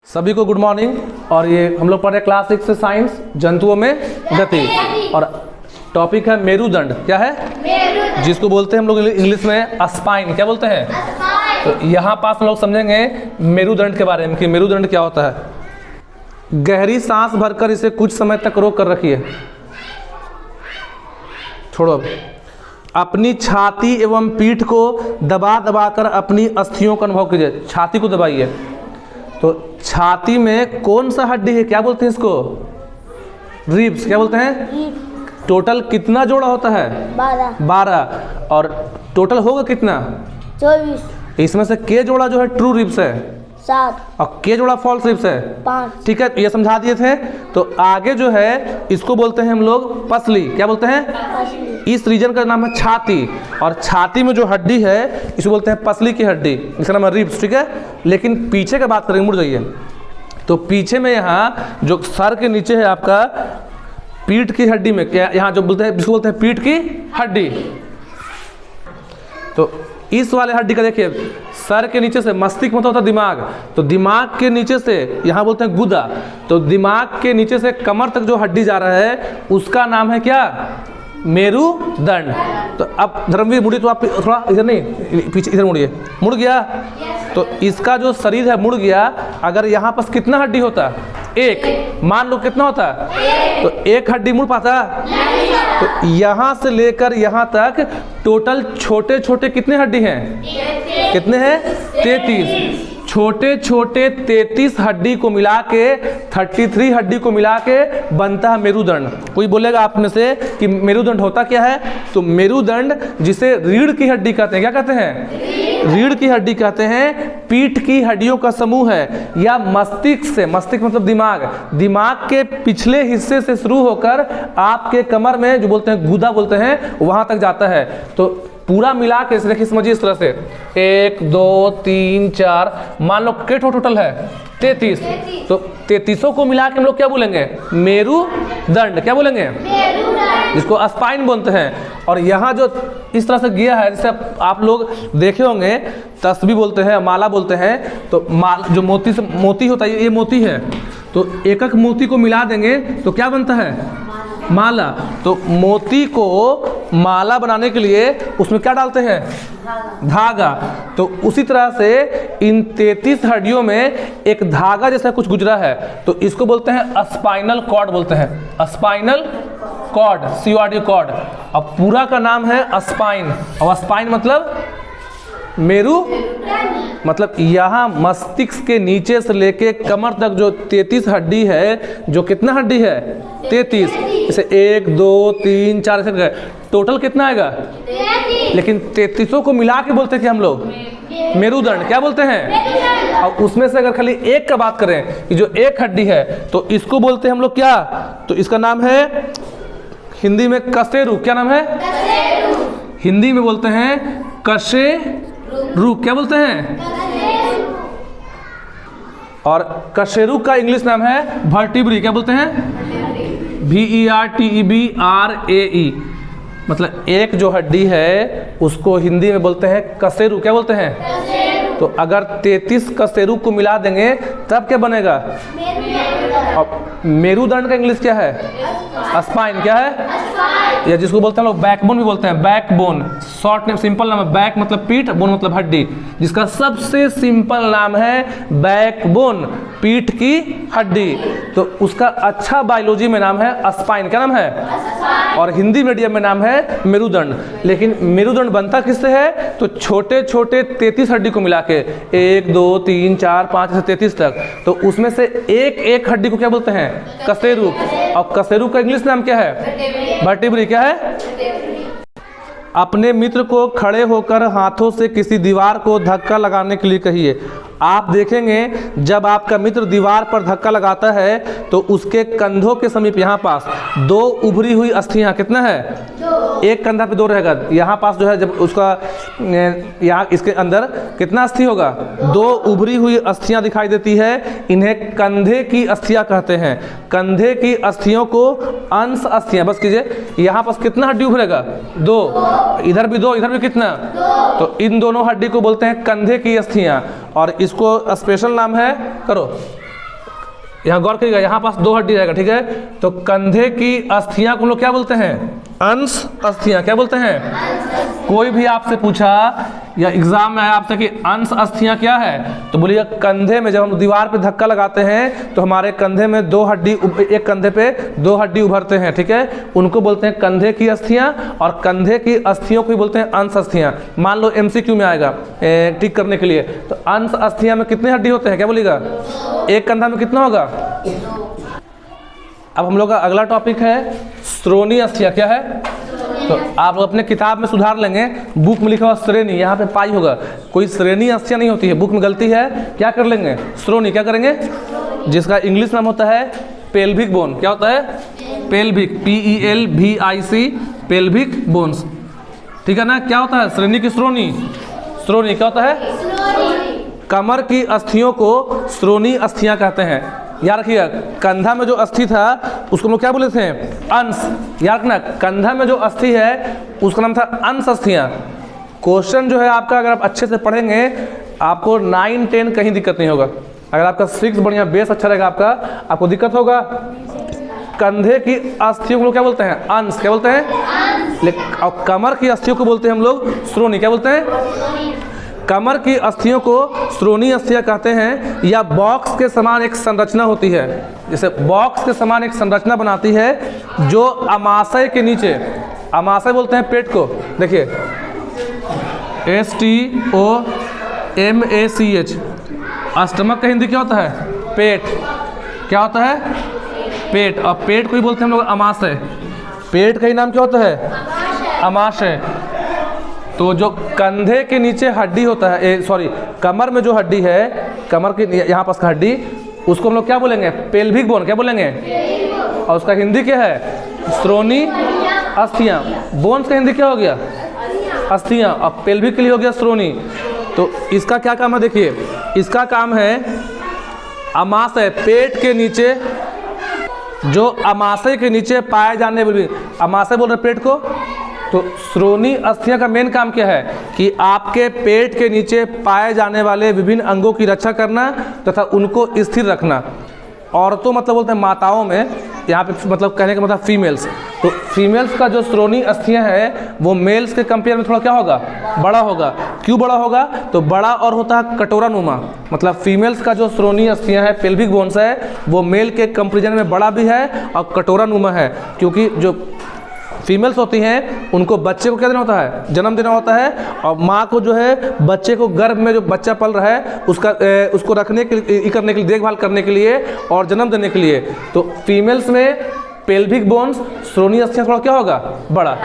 सभी को good morning. और ये हम लोग पढ़ रहे क्लास 6 से साइंस जंतुओं में गति, और टॉपिक है मेरुदंड। क्या है? मेरुदंड, जिसको बोलते हैं हम लोग इंग्लिश में स्पाइन। क्या बोलते हैं? तो यहाँ पास हम लोग समझेंगे मेरुदंड के बारे में कि मेरुदंड क्या होता है। गहरी सांस भरकर इसे कुछ समय तक रोक कर रखिए। छोड़ो। अपनी छाती एवं पीठ को दबा दबाकर अपनी अस्थियों का अनुभव कीजिए। छाती को दबाइए। तो छाती में कौन सा हड्डी है? क्या बोलते हैं इसको? रिब्स। क्या बोलते हैं? टोटल कितना जोड़ा होता है? 12। और टोटल होगा कितना? 24। इसमें से के जोड़ा जो है ट्रू रिब्स है 7 और के जोड़ा फॉल्स रिब्स है 5। ठीक है, ये समझा दिए थे। तो आगे जो है इसको बोलते हैं हम लोग पसली। क्या बोलते हैं? इस रीजन का नाम है छाती, और छाती में जो हड्डी है इसको बोलते हैं पसली की हड्डी, इसका नाम है रिब्स। ठीक है, लेकिन पीछे का बात करेंगे, मुड़ जाइए। तो पीछे में यहाँ जो सर के नीचे है आपका पीठ की हड्डी में, क्या यहाँ जो बोलते हैं, जिसको बोलते हैं पीठ की हड्डी। तो इस वाले हड्डी का देखिए, सर के नीचे से मस्तिष्क मतलब होता है दिमाग, तो दिमाग के नीचे से यहाँ बोलते हैं गुदा। तो दिमाग के नीचे से कमर तक जो हड्डी जा रहा है उसका नाम है क्या? मेरुदंड। तो अब धर्मवीर मुड़िए, तो आप थोड़ा इधर नहीं, पीछे इधर मुड़िए। मुड़ गया? तो इसका जो शरीर है मुड़ गया। अगर यहाँ पास कितना हड्डी होता? एक। मान लो कितना होता? तो एक हड्डी मुड़ पाता? तो यहाँ से लेकर यहाँ तक टोटल छोटे छोटे कितने हड्डी हैं? कितने हैं? 33। छोटे छोटे 33 हड्डी को मिला के 33 हड्डी को मिला के बनता है मेरुदंड। कोई बोलेगा आप में से कि मेरुदंड होता क्या है? तो मेरुदंड जिसे रीढ़ की हड्डी कहते हैं। क्या कहते हैं? रीढ़ की हड्डी कहते हैं। पीठ की हड्डियों का समूह है, या मस्तिष्क से, मस्तिष्क मतलब दिमाग, दिमाग के पिछले हिस्से से शुरू होकर आपके कमर में जो बोलते हैं गुदा बोलते हैं वहां तक जाता है। तो पूरा मिला के देखिए, समझिए इस तरह से 1 2 3 4, मान लो के टोटल है 33। तो 33 को मिला के हम लोग क्या बोलेंगे? मेरुदंड। क्या बोलेंगे? जिसको स्पाइन बोलते हैं। और यहाँ जो इस तरह से गया है, जैसे आप लोग देखे होंगे तस्बी बोलते हैं, माला बोलते हैं। तो जो मोती से मोती होता है, ये मोती है, तो एक एक मोती को मिला देंगे तो क्या बनता है? माला। तो मोती को माला बनाने के लिए उसमें क्या डालते हैं? धागा। तो उसी तरह से इन 33 हड्डियों में एक धागा जैसा कुछ गुजरा है, तो इसको बोलते हैं स्पाइनल कॉर्ड बोलते हैं। Spinal cord, CORD cord. अब पूरा का नाम है स्पाइन, और स्पाइन मतलब मेरु, मतलब यहाँ मस्तिष्क के नीचे से लेके कमर तक जो 33 हड्डी है, जो कितना हड्डी है? 33। जैसे 1 2 3 4 ऐसे टोटल कितना आएगा? लेकिन 33 को मिला के बोलते हैं कि हम लोग मेरुदंड। क्या बोलते हैं? और उसमें से अगर खाली एक का बात करें कि जो एक हड्डी है, तो इसको बोलते हैं हम लोग क्या? तो इसका नाम है हिंदी में कशेरु। क्या नाम है? हिंदी में बोलते हैं कशेरु। क्या बोलते हैं? और कशेरु का इंग्लिश नाम है वर्टिब्री। क्या बोलते हैं? VERTEBRAE। मतलब एक जो हड्डी है उसको हिंदी में बोलते हैं कशेरु। क्या बोलते हैं? तो अगर 33 कशेरु को मिला देंगे तब क्या बनेगा? अब मेरुदंड का इंग्लिश क्या है? स्पाइन। क्या है? या जिसको बोलते हैं लोग बैकबोन भी बोलते हैं। बैकबोन शॉर्ट नेम, सिंपल नाम है। बैक मतलब पीठ, बोन मतलब हड्डी, जिसका सबसे सिंपल नाम है बैकबोन, पीठ की हड्डी। तो उसका अच्छा बायोलॉजी में नाम है स्पाइन। क्या नाम है? और हिंदी मीडियम में नाम है मेरुदंड। लेकिन मेरुदंड बनता किससे है? तो छोटे छोटे 33 हड्डी को मिला के 1 2 3 4 5 से 33 तक। तो उसमें से एक एक हड्डी को क्या बोलते हैं? कशेरु। और कशेरु का इंग्लिश नाम क्या है? वर्टिब्री। क्या है? अपने मित्र को खड़े होकर हाथों से किसी दीवार को धक्का लगाने के लिए कहिए। आप देखेंगे जब आपका मित्र दीवार पर धक्का लगाता है तो उसके कंधों के समीप यहाँ पास 2 उभरी हुई अस्थियाँ, कितना है? 2। एक कंधा पे 2 रहेगा। यहाँ पास जो है जब उसका यहाँ इसके अंदर कितना अस्थि होगा? 2 उभरी हुई अस्थियाँ दिखाई देती है। इन्हें कंधे की अस्थियाँ कहते हैं। कंधे की अस्थियों को अंश अस्थियाँ, बस कीजिए, यहाँ पास कितना हड्डी उभरेगा? 2। इधर भी 2, इधर भी कितना? 2। तो इन दोनों हड्डी को बोलते हैं कंधे की अस्थियाँ। और इसको स्पेशल नाम है, करो, यहाँ गौर करिएगा, यहाँ पास 2 हड्डी रहेगा, ठीक है। तो कंधे की अस्थियां को हम लोग क्या बोलते हैं? अंश अस्थियां। क्या बोलते हैं? कोई भी आपसे पूछा या एग्जाम में आया आपसे कि अंश अस्थियां क्या है, तो बोलिए कंधे में जब हम दीवार पे धक्का लगाते हैं तो हमारे कंधे में 2 हड्डी, एक कंधे पे 2 हड्डी उभरते हैं, ठीक है। उनको बोलते हैं कंधे की अस्थियां, और कंधे की अस्थियों को ही बोलते हैं अंश अस्थियां। मान लो MCQ में आएगा टिक करने के लिए, तो अंश अस्थियां में कितने हड्डी होते हैं? क्या बोलिएगा? एक कंधा में कितना होगा? अब हम लोग का अगला टॉपिक है श्रोणी अस्थियां। क्या है? तो आप लोग अपने किताब में सुधार लेंगे, बुक में लिखा हुआ श्रेणी, यहाँ पे पाई होगा, कोई श्रेणी अस्थियां नहीं होती है, बुक में गलती है। क्या कर लेंगे? श्रोणी। क्या करेंगे? जिसका इंग्लिश नाम होता है पेल्विक बोन। क्या होता है? पेल्विक, PELVIC, पेल्विक बोन्स, ठीक है ना। क्या होता है? श्रेणी की श्रोणी। श्रोणी क्या होता है? कमर की अस्थियों को श्रोणी अस्थियां कहते हैं। याद रखिएगा, कंधा में जो अस्थि था उसको हम लोग क्या बोले थे? अंश। याद रखना, कंधा में जो अस्थि है उसका नाम था अंश अस्थियां। क्वेश्चन जो है आपका, अगर आप अच्छे से पढ़ेंगे आपको 9, 10 कहीं दिक्कत नहीं होगा। अगर आपका 6 बढ़िया बेस अच्छा रहेगा आपको दिक्कत होगा। कंधे की अस्थियों को लोग क्या बोलते हैं? अंश। क्या बोलते हैं? और कमर की अस्थियों को बोलते हैं हम लोग श्रोणी। क्या बोलते हैं? कमर की अस्थियों को श्रोणी अस्थियां कहते हैं। या बॉक्स के समान एक संरचना होती है, जैसे बॉक्स के समान एक संरचना बनाती है जो अमाशय के नीचे, अमाशय बोलते हैं पेट को, देखिए STOMACH। स्टमक का हिंदी क्या होता है? पेट। क्या होता है? पेट। और पेट को ही बोलते हैं हम लोग अमाशय। पेट का ही नाम क्या होता है? अमाशय। तो जो कंधे के नीचे हड्डी होता है, सॉरी कमर में जो हड्डी है, कमर के यहाँ पास का हड्डी, उसको हम लोग क्या बोलेंगे? Pelvic bone. क्या बोलेंगे? और उसका हिंदी क्या है? श्रोणी अस्थियां। बोन्स का हिंदी क्या हो गया? अस्थियां। और पेल्विक के लिए हो गया श्रोणी। तो इसका क्या काम है? देखिए, इसका काम है अमाशय, पेट के नीचे, जो अमाशय के नीचे पाए जाने वाले, अमाशय बोल रहे पेट को, तो श्रोणी अस्थियां का मेन काम क्या है? कि आपके पेट के नीचे पाए जाने वाले विभिन्न अंगों की रक्षा करना तथा उनको स्थिर रखना। औरतों मतलब बोलते हैं माताओं में, यहाँ पे मतलब कहने का मतलब फीमेल्स। तो फीमेल्स का जो श्रोणी अस्थियां है वो मेल्स के कंपेयर में थोड़ा क्या होगा? बड़ा होगा। क्यों बड़ा होगा? तो बड़ा और होता है कटोरा नुमा। मतलब फीमेल्स का जो श्रोणी अस्थियां है, पेल्विक बोन्स है, वो मेल के कंपेरिजन में बड़ा भी है और कटोरा नुमा है। क्योंकि जो फीमेल्स होती हैं उनको बच्चे को क्या देना होता है? जन्म देना होता है। और माँ को जो है बच्चे को गर्भ में जो बच्चा पल रहा है उसको रखने के लिए, करने के लिए, देखभाल करने के लिए और जन्म देने के लिए। तो फीमेल्स में पेल्विक बोन्स, श्रोणी अस्थियां थोड़ा क्या होगा? बड़ा।